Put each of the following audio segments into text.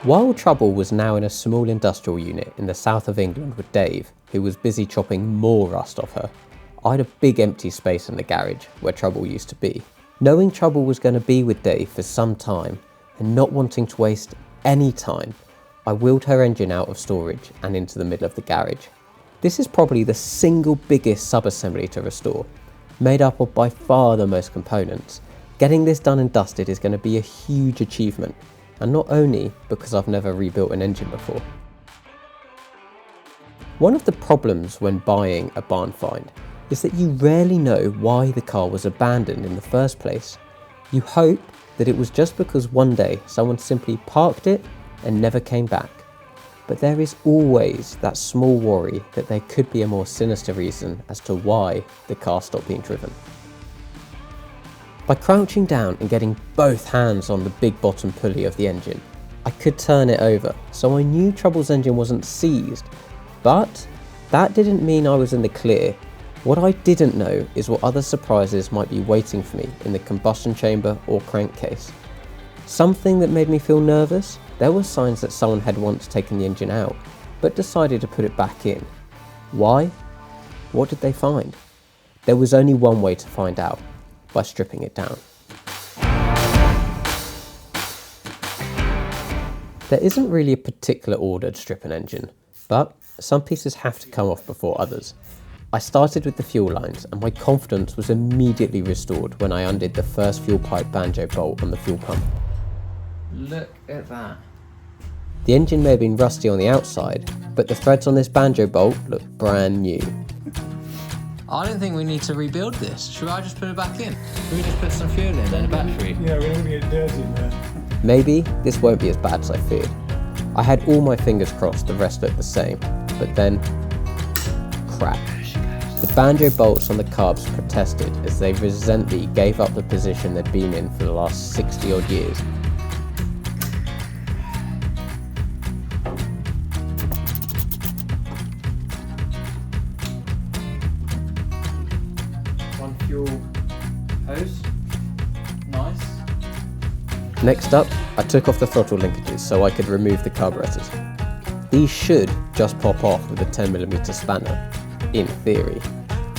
While Trouble was now in a small industrial unit in the south of England with Dave, who was busy chopping more rust off her, I had a big empty space in the garage where Trouble used to be. Knowing Trouble was going to be with Dave for some time and not wanting to waste any time, I wheeled her engine out of storage and into the middle of the garage. This is probably the single biggest sub-assembly to restore, made up of by far the most components. Getting this done and dusted is going to be a huge achievement, and not only because I've never rebuilt an engine before. One of the problems when buying a barn find is that you rarely know why the car was abandoned in the first place. You hope that it was just because one day someone simply parked it and never came back. But there is always that small worry that there could be a more sinister reason as to why the car stopped being driven. By crouching down and getting both hands on the big bottom pulley of the engine, I could turn it over, so I knew Trouble's engine wasn't seized, but that didn't mean I was in the clear. What I didn't know is what other surprises might be waiting for me in the combustion chamber or crankcase. Something that made me feel nervous, there were signs that someone had once taken the engine out, but decided to put it back in. Why? What did they find? There was only one way to find out, by stripping it down. There isn't really a particular order to strip an engine, but some pieces have to come off before others. I started with the fuel lines, and my confidence was immediately restored when I undid the first fuel pipe banjo bolt on the fuel pump. Look at that. The engine may have been rusty on the outside, but the threads on this banjo bolt look brand new. I don't think we need to rebuild this. Should I just put it back in? Should we just put some fuel in and a battery? Yeah, we're going to get dirty in there. Maybe this won't be as bad as I feared. I had all my fingers crossed the rest looked the same, but then, crap. The banjo bolts on the carbs protested as they resentfully gave up the position they'd been in for the last 60 odd years. One fuel hose. Nice. Next up, I took off the throttle linkages so I could remove the carburetors. These should just pop off with a 10mm spanner, in theory,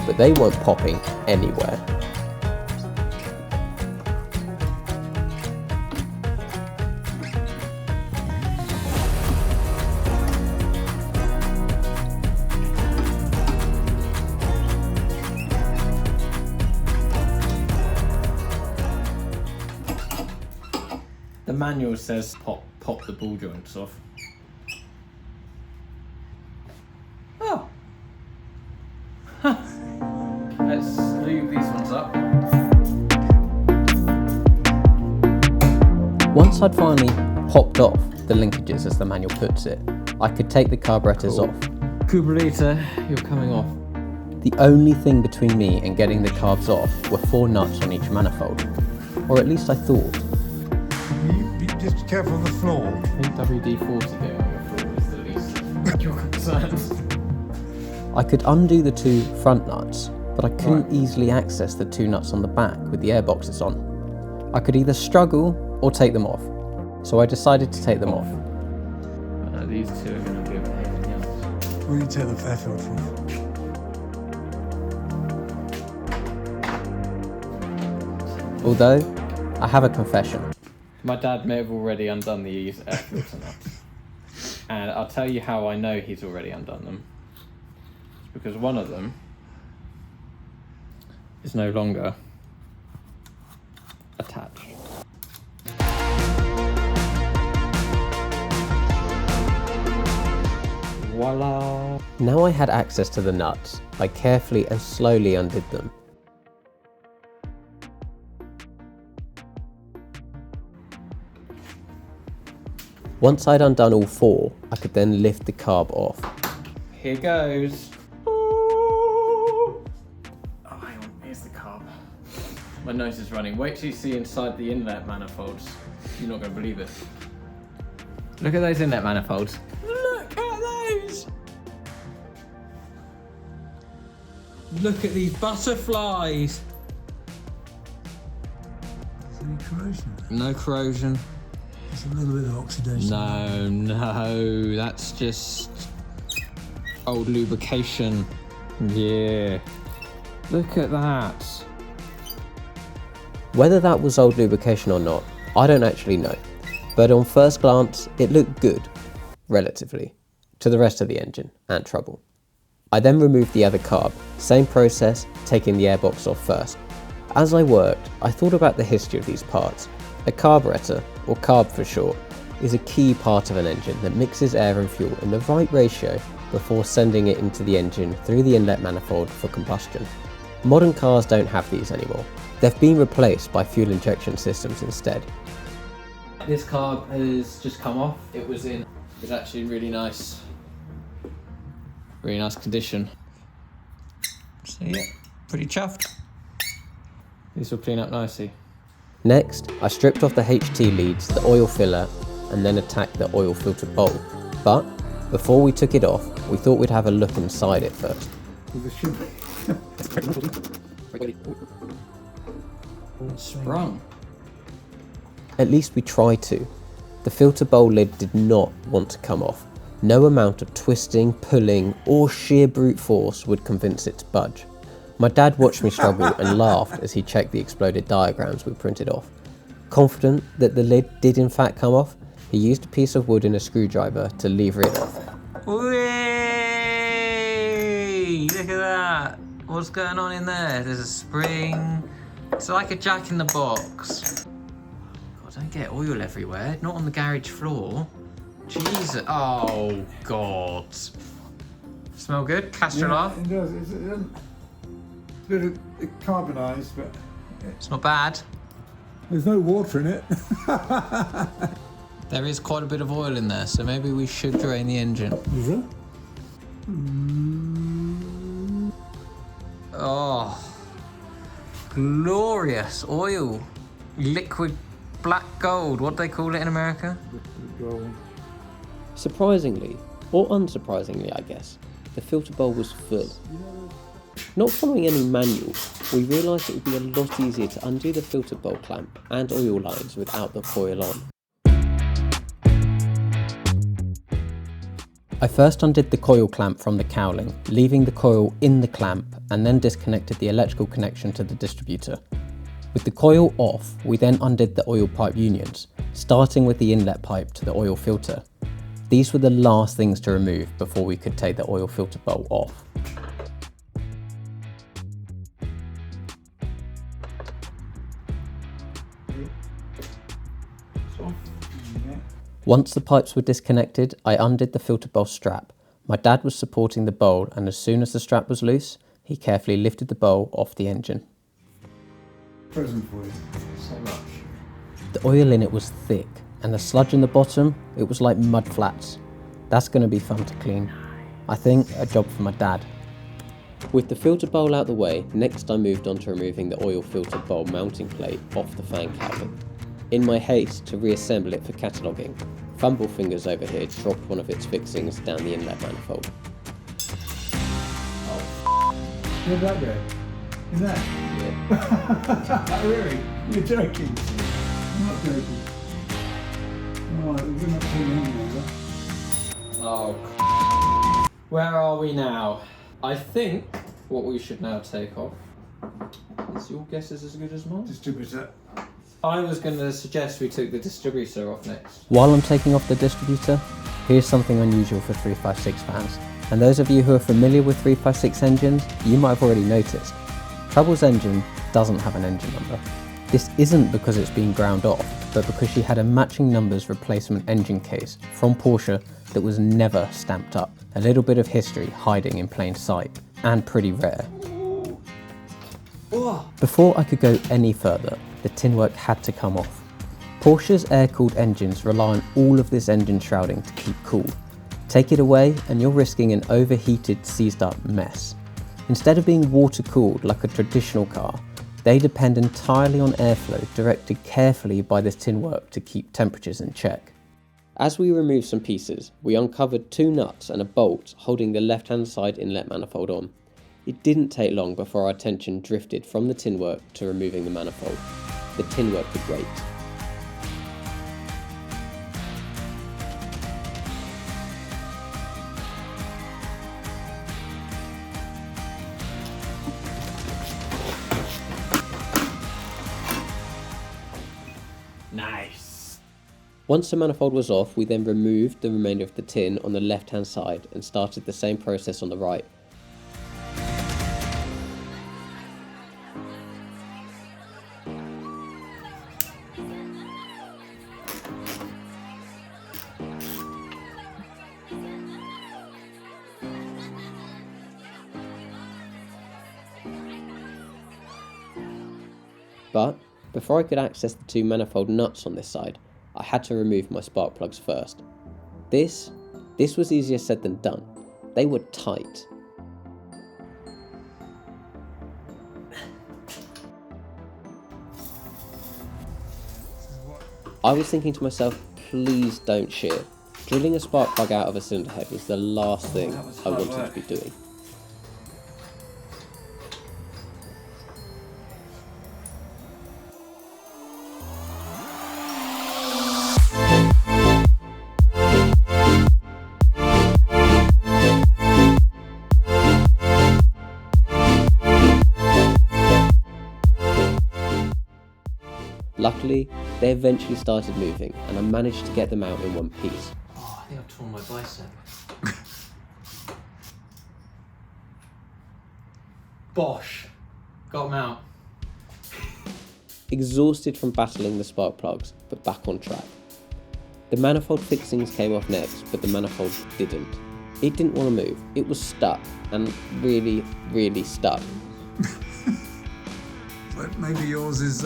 but they weren't popping anywhere. The manual says pop the ball joints off. Oh. Let's lube these ones up. Once I'd finally popped off the linkages, as the manual puts it, I could take the carburetors off. Carburetor, you're coming off. The only thing between me and getting the carbs off were 4 nuts on each manifold, or at least I thought. You just be careful of the floor. I think WD-40 going on your floor is the least of your concerns. I could undo the 2 front nuts, but I couldn't easily access the 2 nuts on the back with the airboxes on. I could either struggle or take them off, so I decided to take them off. These two are going to be a pain in the ass. Will you take the Fairfield off? Although, I have a confession. My dad may have already undone these air filter nuts. And I'll tell you how I know he's already undone them. It's because one of them is no longer attached. Voila! Now I had access to the nuts, I carefully and slowly undid them. Once I'd undone all 4, I could then lift the carb off. Here goes. Oh, hang on, here's the carb. My nose is running. Wait till you see inside the inlet manifolds. You're not going to believe it. Look at those inlet manifolds. Look at those! Look at these butterflies. Is there any corrosion? No corrosion. It's a little bit of oxidation. No, that's just old lubrication. Yeah. Look at that. Whether that was old lubrication or not, I don't actually know. But on first glance, it looked good, relatively, to the rest of the engine and trouble. I then removed the other carb, same process, taking the airbox off first. As I worked, I thought about the history of these parts. A carburetor, or carb for short, is a key part of an engine that mixes air and fuel in the right ratio before sending it into the engine through the inlet manifold for combustion. Modern cars don't have these anymore. They've been replaced by fuel injection systems instead. This carb has just come off. It was actually in really nice condition. So yeah, pretty chuffed. This will clean up nicely. Next, I stripped off the HT leads, the oil filler, and then attacked the oil filter bowl. But before we took it off, we thought we'd have a look inside it first. Sprung. At least we tried to. The filter bowl lid did not want to come off. No amount of twisting, pulling, or sheer brute force would convince it to budge. My dad watched me struggle and laughed as he checked the exploded diagrams we printed off. Confident that the lid did in fact come off, he used a piece of wood and a screwdriver to lever it off. Whee! Look at that. What's going on in there? There's a spring. It's like a jack in the box. God, don't get oil everywhere. Not on the garage floor. Jesus. Oh, God. Smell good? Castrol off? It does. It's a bit of carbonised, but It's not bad. there's no water in it. There is quite a bit of oil in there, so maybe we should drain the engine. Is it? Oh, glorious oil. Liquid black gold. What do they call it in America? Surprisingly, or unsurprisingly I guess, the filter bowl was full. Not following any manual, we realised it would be a lot easier to undo the filter bowl clamp and oil lines without the coil on. I first undid the coil clamp from the cowling, leaving the coil in the clamp, and then disconnected the electrical connection to the distributor. With the coil off, we then undid the oil pipe unions, starting with the inlet pipe to the oil filter. These were the last things to remove before we could take the oil filter bowl off. Once the pipes were disconnected, I undid the filter bowl strap. My dad was supporting the bowl, and as soon as the strap was loose, he carefully lifted the bowl off the engine. Present for you. So much. The oil in it was thick, and the sludge in the bottom, it was like mud flats. That's going to be fun to clean. I think a job for my dad. With the filter bowl out the way, next I moved on to removing the oil filter bowl mounting plate off the fan cowling. In my haste to reassemble it for cataloguing, Fumble Fingers over here dropped one of its fixings down the inlet manifold. Where'd that go? In there? Yeah. Really? You're joking? I'm not joking. Alright, we're not too long now. Oh, where are we now? I think what we should now take off is your guess is as good as mine. Distributor. I was going to suggest we took the distributor off next. While I'm taking off the distributor, here's something unusual for 356 fans. And those of you who are familiar with 356 engines, you might have already noticed. Trouble's engine doesn't have an engine number. This isn't because it's been ground off, but because she had a matching numbers replacement engine case from Porsche that was never stamped up. A little bit of history hiding in plain sight, and pretty rare. Before I could go any further, the tin work had to come off. Porsche's air-cooled engines rely on all of this engine shrouding to keep cool. Take it away and you're risking an overheated, seized up mess. Instead of being water-cooled like a traditional car, they depend entirely on airflow directed carefully by this tin work to keep temperatures in check. As we removed some pieces, we uncovered 2 nuts and a bolt holding the left-hand side inlet manifold on. It didn't take long before our attention drifted from the tin work to removing the manifold. The tin work could wait. Nice. Once the manifold was off, we then removed the remainder of the tin on the left hand side and started the same process on the right. But before I could access the two manifold nuts on this side, I had to remove my spark plugs first. This was easier said than done. They were tight. I was thinking to myself, please don't shit. Drilling a spark plug out of a cylinder head was the last thing I wanted to be doing. Luckily, they eventually started moving and I managed to get them out in one piece. Oh, I think I've torn my bicep. Bosh. Got them out. Exhausted from battling the spark plugs, but back on track. The manifold fixings came off next, but the manifold didn't. It didn't want to move. It was stuck, and really, really stuck. But maybe yours is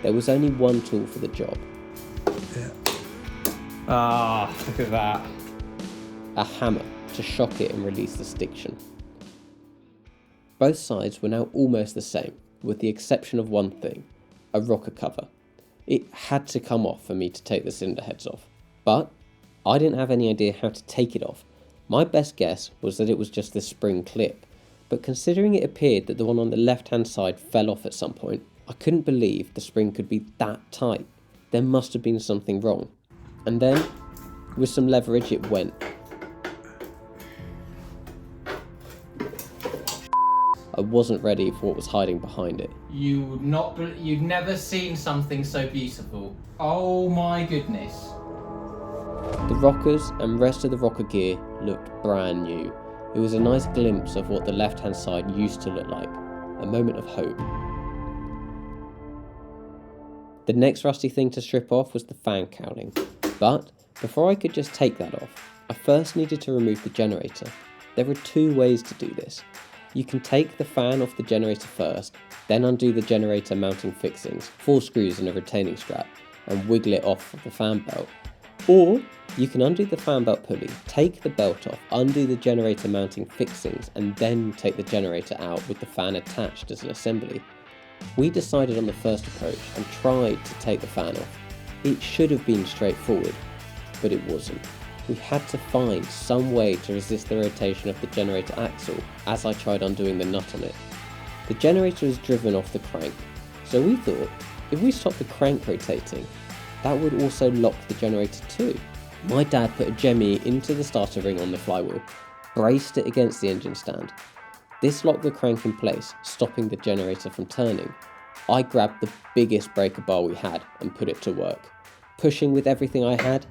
There was only one tool for the job. yeah. Ah, look at that. A hammer to shock it and release the stiction. Both sides were now almost the same, with the exception of one thing, a rocker cover. It had to come off for me to take the cylinder heads off, but I didn't have any idea how to take it off. My best guess was that it was just this spring clip, but considering it appeared that the one on the left hand side fell off at some point, I couldn't believe the spring could be that tight. There must have been something wrong. And then, with some leverage, it went. I wasn't ready for what was hiding behind it. You'd never seen something so beautiful. Oh my goodness. The rockers and rest of the rocker gear looked brand new. It was a nice glimpse of what the left hand side used to look like. A moment of hope. The next rusty thing to strip off was the fan cowling. But before I could just take that off, I first needed to remove the generator. There are two ways to do this. You can take the fan off the generator first, then undo the generator mounting fixings, 4 screws and a retaining strap, and wiggle it off of the fan belt. Or you can undo the fan belt pulley, take the belt off, undo the generator mounting fixings, and then take the generator out with the fan attached as an assembly. We decided on the first approach and tried to take the fan off. It should have been straightforward, but it wasn't. We had to find some way to resist the rotation of the generator axle as I tried undoing the nut on it. The generator is driven off the crank, so we thought if we stopped the crank rotating, that would also lock the generator too. My dad put a jemmy into the starter ring on the flywheel, braced it against the engine stand. This locked the crank in place, stopping the generator from turning. I grabbed the biggest breaker bar we had and put it to work. Pushing with everything I had.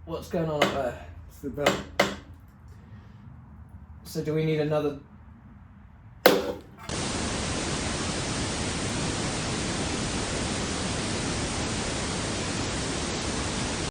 What's going on up there? It's the belt. So do we need another